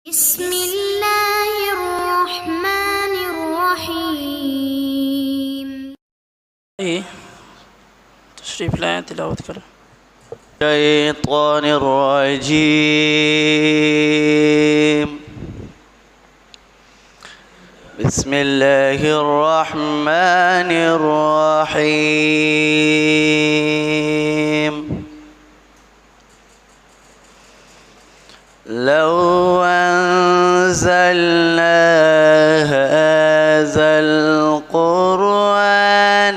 بسم الله الرحمن الرحيم. تشريف لا تلاوة كلام. الشيطان الرجيم. بسم الله الرحمن الرحيم. لو أنزلنا هذا القرآن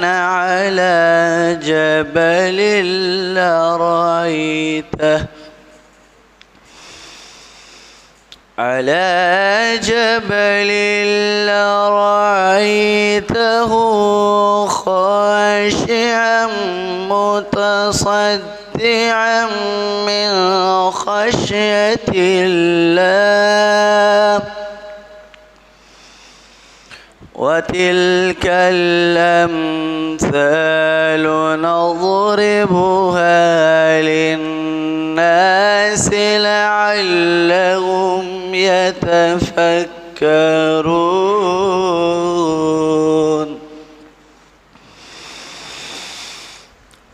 على جبل لرأيته خاشعا متصدعا من خشية الله. وتلك الأمثال نضربها للناس لعلهم يتفكرون.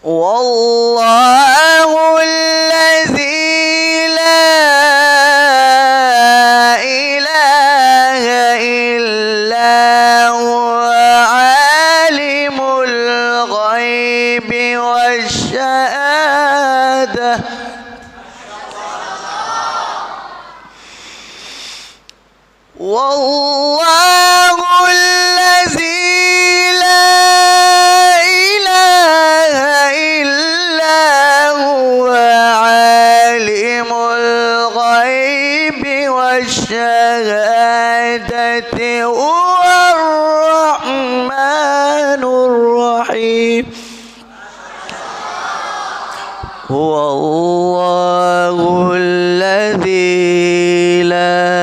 والله الذي لا إله إلا هو عالم الغيب والشهادة. والله الذي لا إله إلا هو عالم الغيب والشهادة هو الرحمن الرحيم. هو الله الذي لا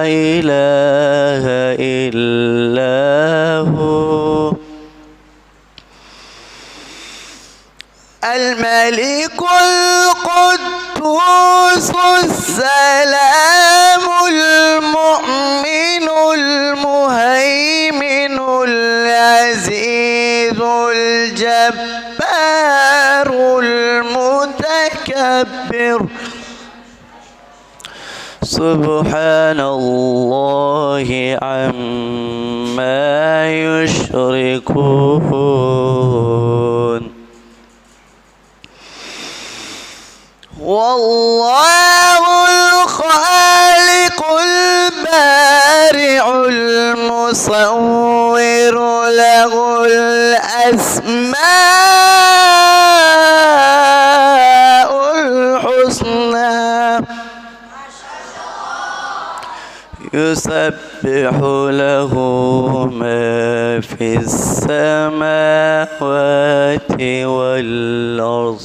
إله إلا هو الملك القدوس السلام المؤمن المهيمن العزيز الجبار المتكبر. سبحان الله عما يشركون. والله الخالق البارع المصور له الأسماء الحسنى. يسبح له ما في السماوات والأرض.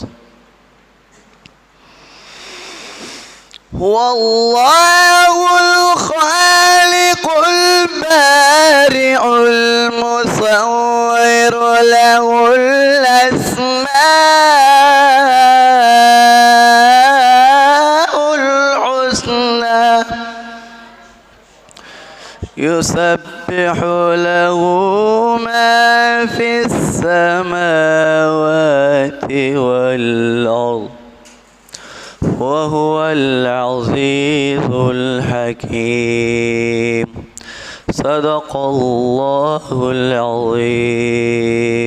هو الله الخالق البارع المصور له الأسماء الحسنى. يسبح له ما في السماوات والأرض وهو العزيز الحكيم. صدق الله العظيم.